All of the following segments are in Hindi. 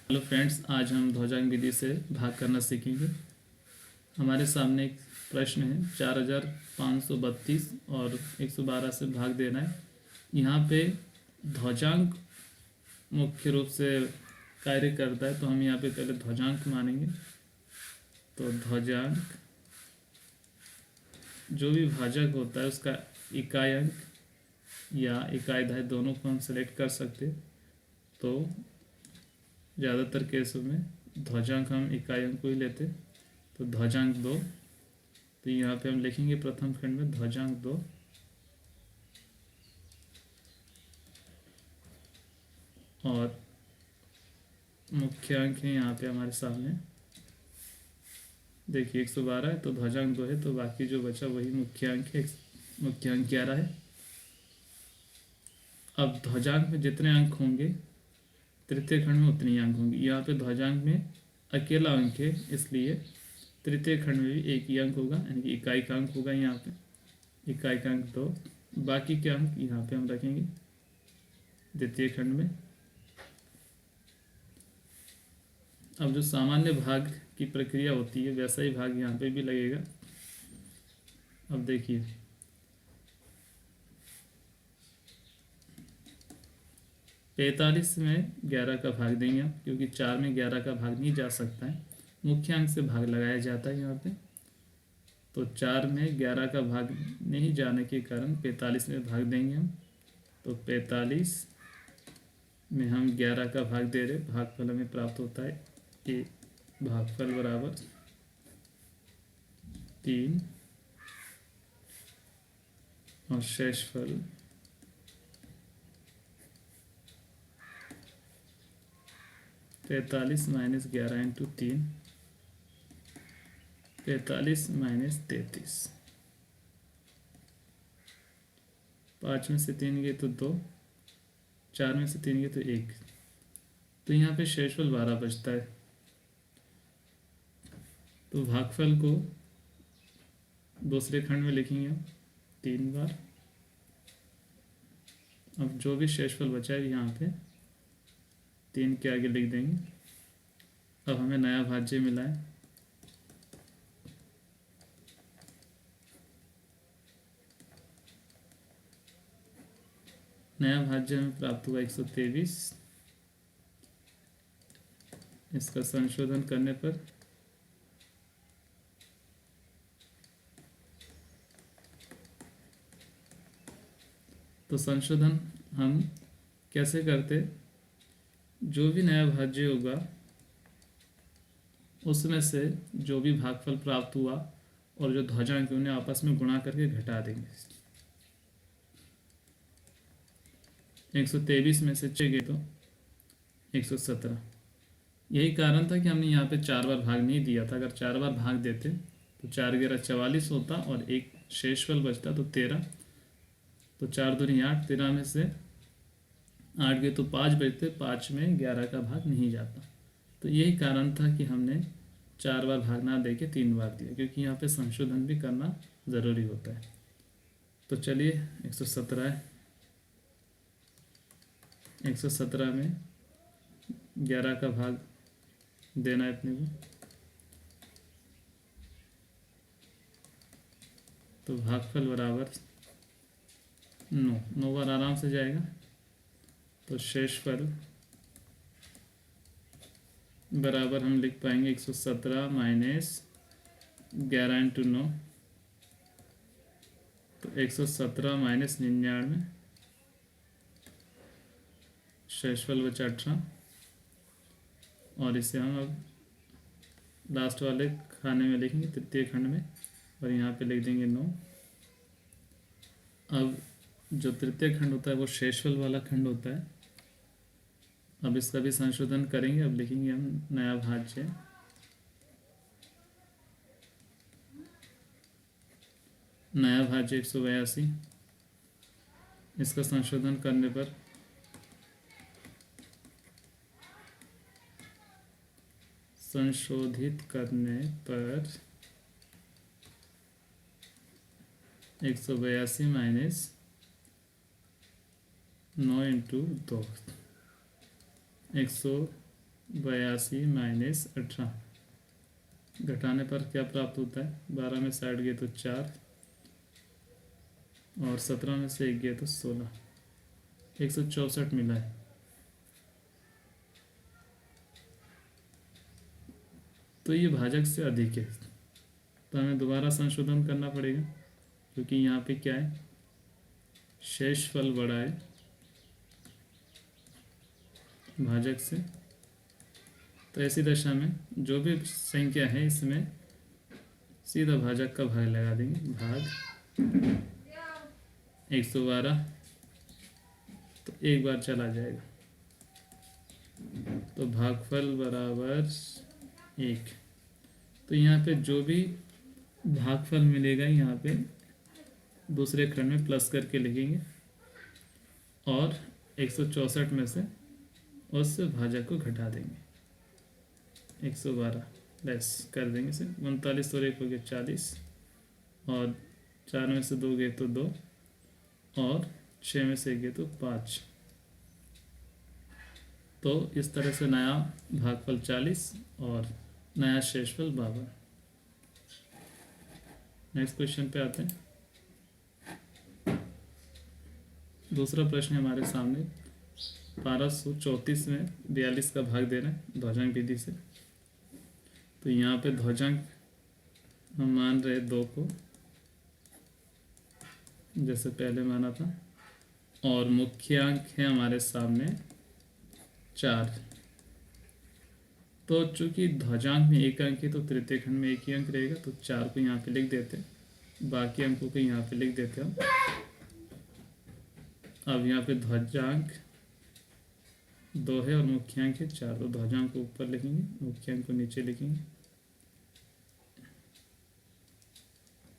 हेलो फ्रेंड्स, आज हम ध्वजांक विधि से भाग करना सीखेंगे। हमारे सामने एक प्रश्न है, 4532 और 112 से भाग देना है। यहाँ पे ध्वजांक मुख्य रूप से कार्य करता है, तो हम यहाँ पे पहले ध्वजांक मानेंगे। तो ध्वजांक जो भी भाजक होता है उसका इकाई अंक या इकाई धाय दोनों को हम सेलेक्ट कर सकते। तो ज़्यादातर केसों में ध्वजांक हम इकाई अंक को ही लेते। तो ध्वजांक 2, तो यहाँ पे हम लिखेंगे प्रथम खंड में ध्वजांक 2 और मुख्य अंक है यहाँ पे हमारे सामने। देखिए 112 है तो ध्वजांक 2 है, तो बाकी जो बचा वही मुख्य अंक है। मुख्य अंक 11 है। अब ध्वजांक में जितने अंक होंगे तृतीय खंड में उतने ही अंक होंगे। यहाँ पे ध्वजांक में अकेला अंक है, इसलिए तृतीय खंड में भी एक ही अंक होगा, यानी कि इकाई का अंक होगा। यहाँ पे इकाई का अंक 2, बाकी के अंक यहाँ पे हम रखेंगे द्वितीय खंड में। अब जो सामान्य भाग की प्रक्रिया होती है वैसा ही भाग यहाँ पे भी लगेगा। अब देखिए 45 में 11 का भाग देंगे हम, क्योंकि 4 में 11 का भाग नहीं जा सकता है, मुख्य अंक से भाग लगाया जाता है यहाँ पे। तो 4 में 11 का भाग नहीं जाने के कारण 45 में भाग देंगे हम। तो 45 में हम 11 का भाग दे रहे, भागफल हमें प्राप्त होता है ए भागफल बराबर 3 और शेषफल 45 माइनस 11 इंटू 3, 45 माइनस 33। 5 में से 3 गए तो 2, 4 में से 3 गए तो 1, तो यहाँ पे शेषफल 12 बचता है। तो भागफल को दूसरे खंड में लिखेंगे हम 3 बार। अब जो भी शेषफल बचा है यहाँ पे 3 के आगे लिख देंगे। अब हमें नया भाज्य मिला है, नया भाज्य हमें प्राप्त हुआ 123। इसका संशोधन करने पर तो संशोधन हम कैसे करते, जो भी नया भाज्य होगा उसमें से जो भी भागफल प्राप्त हुआ और जो ध्वजांक उन्हें आपस में गुणा करके घटा देंगे। 123 में से 6 गए तो 117। यही कारण था कि हमने यहाँ पे 4 बार भाग नहीं दिया था। अगर 4 बार भाग देते तो 4 11 44 होता और एक शेषफल बचता तो 13। तो 4 दूनी 8, 13 में से 8 गए तो 5 बचते, 5 में 11 का भाग नहीं जाता। तो यही कारण था कि हमने 4 बार भाग ना दे के 3 बार दिया, क्योंकि यहाँ पे संशोधन भी करना ज़रूरी होता है। तो चलिए 117 है, 117 में 11 का भाग देना है अपने को। तो भागफल बराबर 9 बार आराम से जाएगा। तो शेषफल बराबर हम लिख पाएंगे 117 माइनस 11 इंटू 9, तो 117 माइनस 99, शेषफल बचा 18। और इसे हम अब लास्ट वाले खाने में लिखेंगे तृतीय खंड में, और यहाँ पे लिख देंगे 9। अब जो तृतीय खंड होता है वो शेषफल वाला खंड होता है। अब इसका भी संशोधन करेंगे। अब लिखेंगे हम नया भाज्य, नया भाज्य 182। इसका संशोधन करने पर संशोधित करने पर 182 माइनस 9 इंटू 2, 100 82 माइनस 18 घटाने पर क्या प्राप्त होता है? 12 में 60 गए तो 4 और 17 में से 1 गया तो 16, 164 मिला है। तो ये भाजक से अधिक है, तो हमें दोबारा संशोधन करना पड़ेगा, क्योंकि यहाँ पे क्या है, शेषफल बड़ा है भाजक से। तो ऐसी दशा में जो भी संख्या है इसमें सीधा भाजक का भाग लगा देंगे, भाग 112, तो एक बार चला जाएगा, तो भागफल बराबर 1। तो यहाँ पे जो भी भागफल मिलेगा यहाँ पे दूसरे खंड में प्लस करके लिखेंगे और 164 में से उस भाजक को घटा देंगे, 112 लेस कर देंगे से 39 और 1 हो गया 40, और 4 में से 2 गए तो 2 और 6 में से 1 गए तो 5। तो इस तरह से नया भागफल 40 और नया शेषफल 52। नेक्स्ट क्वेश्चन पे आते हैं। दूसरा प्रश्न हमारे सामने 1234 में 42 का भाग दे रहे हैं ध्वजांक विधि से। तो यहाँ पे ध्वजांक हम मान रहे 2 को, जैसे पहले माना था, और मुख्यांक है हमारे सामने 4। तो चूंकि ध्वजांक में एक अंक है तो तृतीय खंड में एक ही अंक रहेगा, तो 4 को यहाँ पे लिख देते हैं, बाकी अंकों को यहाँ पे लिख देते हैं। अब यहाँ पे ध्वजांक 2 है और मुख्यांक है 4, तो ध्वजांक को ऊपर लिखेंगे, मुख्यांक को नीचे लिखेंगे।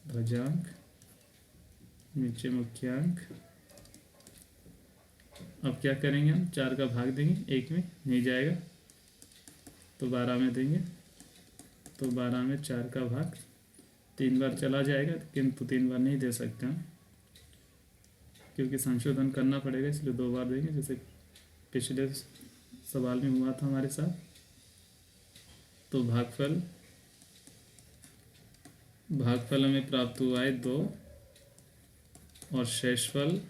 ध्वजांक नीचे मुख्यांक। अब क्या करेंगे, हम 4 का भाग देंगे, 1 में नहीं जाएगा तो 12 में देंगे, तो 12 में 4 का भाग 3 बार चला जाएगा, किंतु 3 बार नहीं दे सकते हम, क्योंकि संशोधन करना पड़ेगा, इसलिए 2 बार देंगे, जैसे पिछले सवाल में हुआ था हमारे साथ। तो भागफल हमें प्राप्त हुआ है 2 और शेषफल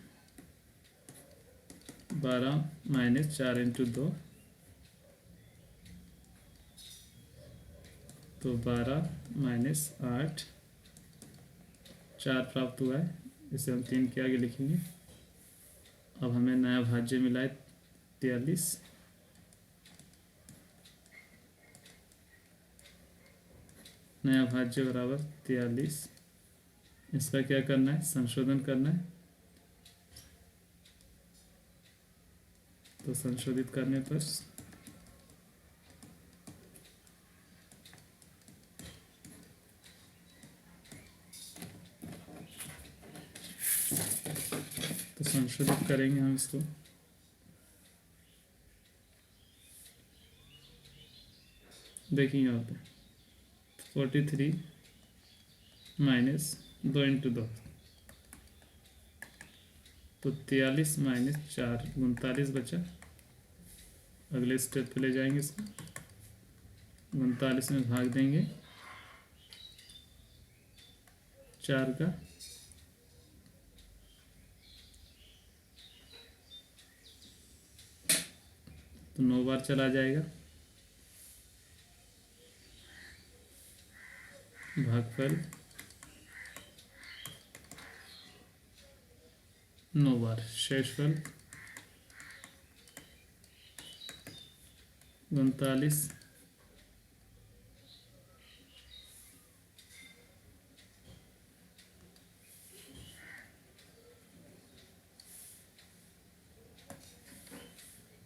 12 माइनस 4 इंटू 2, तो 12 माइनस 8, 4 प्राप्त हुआ है, इसे हम 3 के आगे लिखेंगे। अब हमें नया भाज्य मिला है 43, नया भाज्य बराबर 43। इसका क्या करना है, संशोधन करना है। तो संशोधित करने पर संशोधित करेंगे हम इसको, देखिए यहाँ पे 43 माइनस 2 इंटू 2, तो 43 माइनस 4 39 बचा। अगले स्टेप पे ले जाएंगे इसको, 39 में भाग देंगे 4 का, तो 9 बार चला जाएगा। भागफल 9 बार, शेषफल 39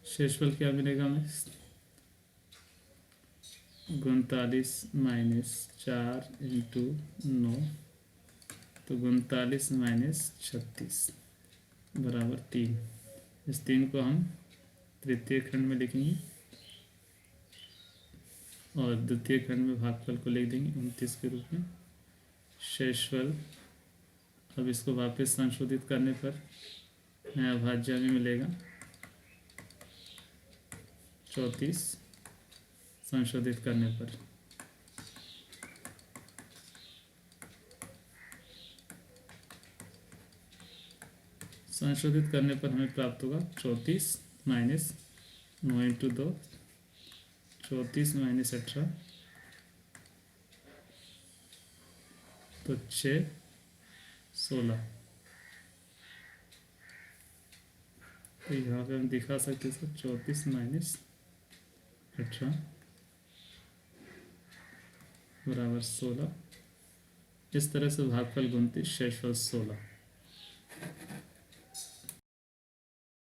शेषफल क्या मिलेगा हमें, 39 माइनस 4 इंटू 9, तो 39 माइनस 36 बराबर 3। इस 3 को हम तृतीय खंड में लिखेंगे और द्वितीय खंड में भागफल को लिख देंगे 29 के रूप में। शेषफल, अब इसको वापस संशोधित करने पर नया भाज्य में मिलेगा 34 संशोधित करने पर। संशोधित करने पर हमें प्राप्त होगा 34 माइनस 9 × 2, 34 माइनस 18, तो 6 16। तो यहाँ पे हम दिखा सकते हैं सर 34 माइनस 18 बराबर 16। इस तरह से भागफल 29 शेषफल 16।